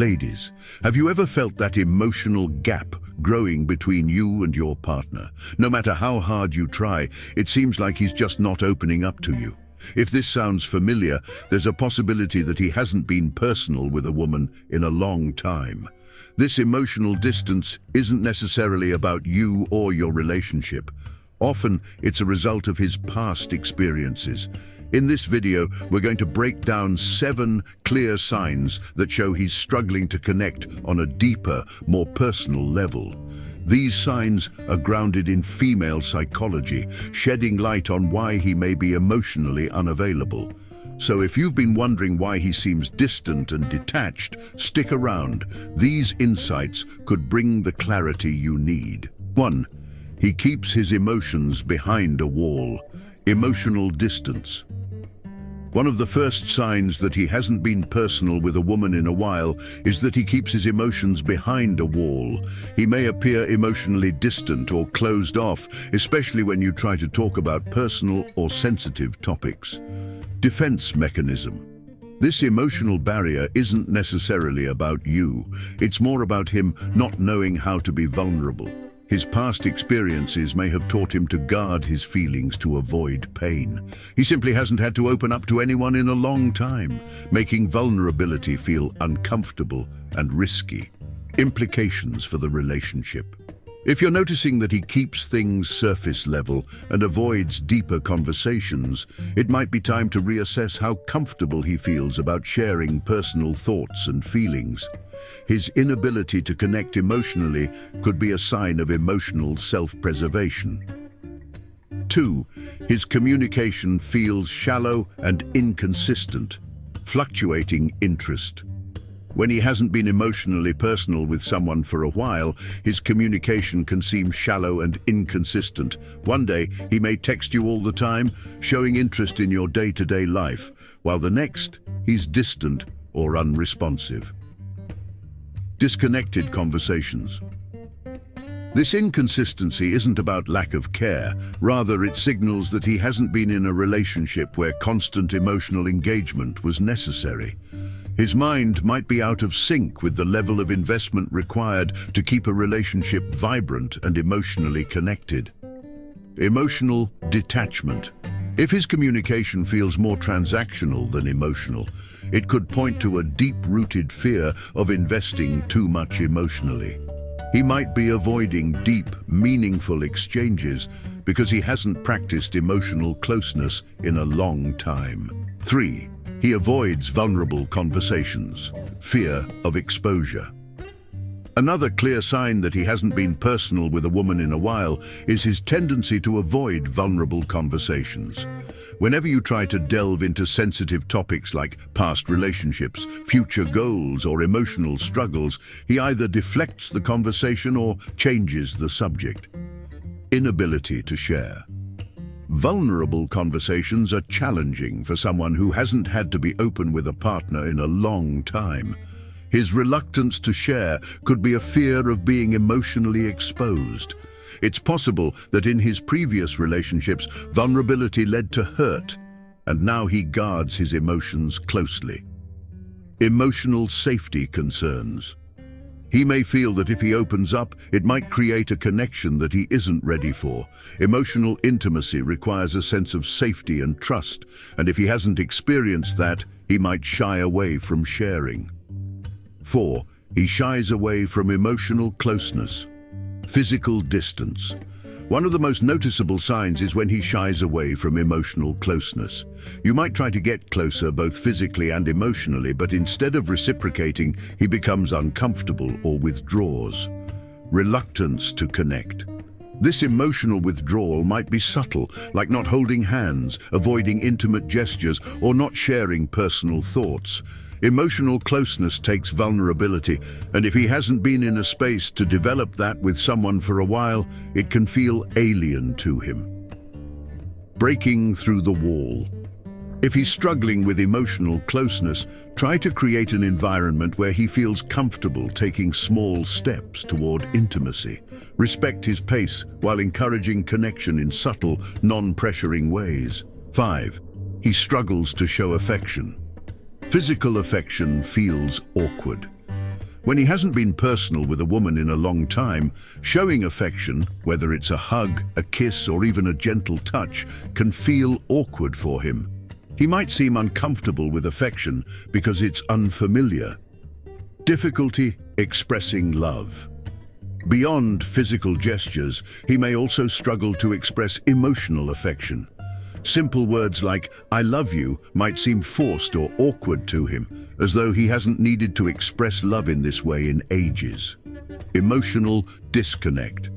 Ladies, have you ever felt that emotional gap growing between you and your partner? No matter how hard you try, it seems like he's just not opening up to you. If this sounds familiar, there's a possibility that he hasn't been personal with a woman in a long time. This emotional distance isn't necessarily about you or your relationship. Often, it's a result of his past experiences. In this video, we're going to break down 7 clear signs that show he's struggling to connect on a deeper, more personal level. These signs are grounded in female psychology, shedding light on why he may be emotionally unavailable. So if you've been wondering why he seems distant and detached, stick around. These insights could bring the clarity you need. 1. He keeps his emotions behind a wall. Emotional distance. One of the first signs that he hasn't been personal with a woman in a while is that he keeps his emotions behind a wall. He may appear emotionally distant or closed off, especially when you try to talk about personal or sensitive topics. Defense mechanism. This emotional barrier isn't necessarily about you. It's more about him not knowing how to be vulnerable. His past experiences may have taught him to guard his feelings to avoid pain. He simply hasn't had to open up to anyone in a long time, making vulnerability feel uncomfortable and risky. Implications for the relationship. If you're noticing that he keeps things surface level and avoids deeper conversations, it might be time to reassess how comfortable he feels about sharing personal thoughts and feelings. His inability to connect emotionally could be a sign of emotional self-preservation. 2. His communication feels shallow and inconsistent, fluctuating interest. When he hasn't been emotionally personal with someone for a while, his communication can seem shallow and inconsistent. One day, he may text you all the time, showing interest in your day-to-day life, while the next, he's distant or unresponsive. Disconnected conversations. This inconsistency isn't about lack of care. Rather, it signals that he hasn't been in a relationship where constant emotional engagement was necessary. His mind might be out of sync with the level of investment required to keep a relationship vibrant and emotionally connected. Emotional detachment. If his communication feels more transactional than emotional, it could point to a deep-rooted fear of investing too much emotionally. He might be avoiding deep, meaningful exchanges because he hasn't practiced emotional closeness in a long time. 3. He avoids vulnerable conversations. Fear of exposure. Another clear sign that he hasn't been personal with a woman in a while is his tendency to avoid vulnerable conversations. Whenever you try to delve into sensitive topics like past relationships, future goals, or emotional struggles, he either deflects the conversation or changes the subject. Inability to share. Vulnerable conversations are challenging for someone who hasn't had to be open with a partner in a long time. His reluctance to share could be a fear of being emotionally exposed. It's possible that in his previous relationships, vulnerability led to hurt, and now he guards his emotions closely. Emotional safety concerns. He may feel that if he opens up, it might create a connection that he isn't ready for. Emotional intimacy requires a sense of safety and trust, and if he hasn't experienced that, he might shy away from sharing. 4. He shies away from emotional closeness. Physical distance. One of the most noticeable signs is when he shies away from emotional closeness. You might try to get closer both physically and emotionally, but instead of reciprocating, he becomes uncomfortable or withdraws. Reluctance to connect. This emotional withdrawal might be subtle, like not holding hands, avoiding intimate gestures, or not sharing personal thoughts. Emotional closeness takes vulnerability, and if he hasn't been in a space to develop that with someone for a while, it can feel alien to him. Breaking through the wall. If he's struggling with emotional closeness, try to create an environment where he feels comfortable taking small steps toward intimacy. Respect his pace while encouraging connection in subtle, non-pressuring ways. 5. He struggles to show affection. Physical affection feels awkward. When he hasn't been personal with a woman in a long time, showing affection, whether it's a hug, a kiss, or even a gentle touch, can feel awkward for him. He might seem uncomfortable with affection because it's unfamiliar. Difficulty expressing love. Beyond physical gestures, he may also struggle to express emotional affection. Simple words like, "I love you," might seem forced or awkward to him, as though he hasn't needed to express love in this way in ages. Emotional disconnect.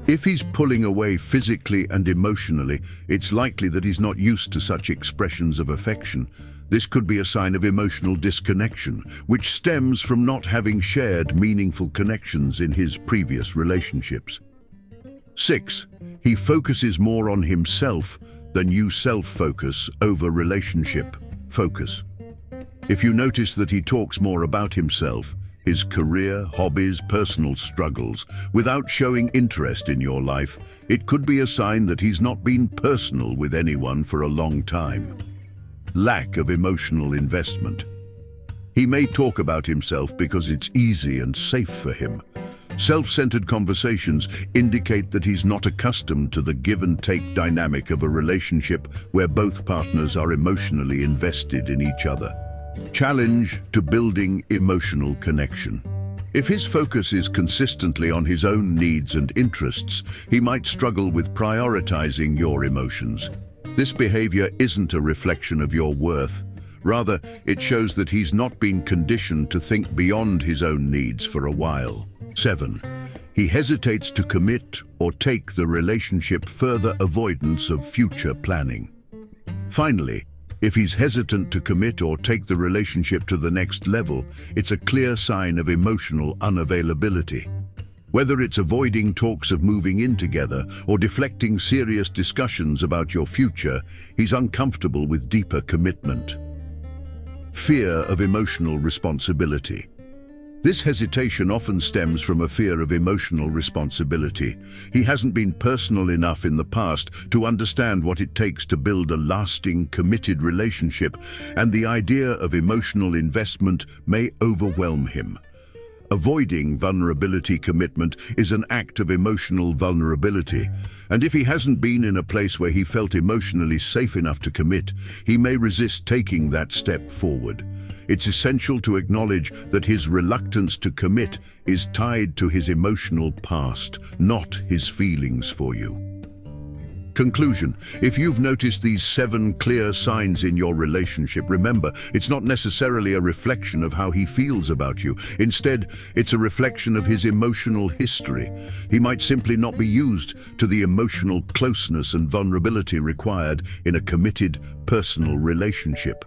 If he's pulling away physically and emotionally, it's likely that he's not used to such expressions of affection. This could be a sign of emotional disconnection, which stems from not having shared meaningful connections in his previous relationships. 6. He focuses more on himself than you self-focus over relationship focus. If you notice that he talks more about himself, his career, hobbies, personal struggles, without showing interest in your life, it could be a sign that he's not been personal with anyone for a long time. Lack of emotional investment. He may talk about himself because it's easy and safe for him. Self-centered conversations indicate that he's not accustomed to the give-and-take dynamic of a relationship where both partners are emotionally invested in each other. Challenge to building emotional connection. If his focus is consistently on his own needs and interests, he might struggle with prioritizing your emotions. This behavior isn't a reflection of your worth. Rather, it shows that he's not been conditioned to think beyond his own needs for a while. 7. He hesitates to commit or take the relationship, further avoidance of future planning. Finally, if he's hesitant to commit or take the relationship to the next level, it's a clear sign of emotional unavailability. Whether it's avoiding talks of moving in together or deflecting serious discussions about your future, he's uncomfortable with deeper commitment. Fear of emotional responsibility. This hesitation often stems from a fear of emotional responsibility. He hasn't been personal enough in the past to understand what it takes to build a lasting, committed relationship, and the idea of emotional investment may overwhelm him. Avoiding vulnerability commitment is an act of emotional vulnerability, and if he hasn't been in a place where he felt emotionally safe enough to commit, he may resist taking that step forward. It's essential to acknowledge that his reluctance to commit is tied to his emotional past, not his feelings for you. Conclusion: if you've noticed these 7 clear signs in your relationship, remember, it's not necessarily a reflection of how he feels about you. Instead, it's a reflection of his emotional history. He might simply not be used to the emotional closeness and vulnerability required in a committed, personal relationship.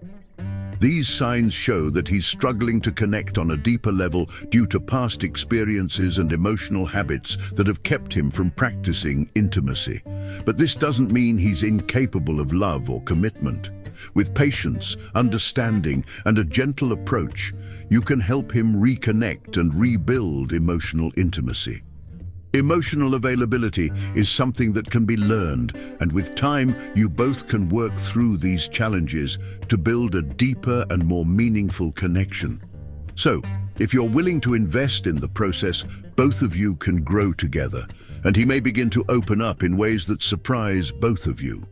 These signs show that he's struggling to connect on a deeper level due to past experiences and emotional habits that have kept him from practicing intimacy. But this doesn't mean he's incapable of love or commitment. With patience, understanding, and a gentle approach, you can help him reconnect and rebuild emotional intimacy. Emotional availability is something that can be learned, and with time, you both can work through these challenges to build a deeper and more meaningful connection. So, if you're willing to invest in the process, both of you can grow together, and he may begin to open up in ways that surprise both of you.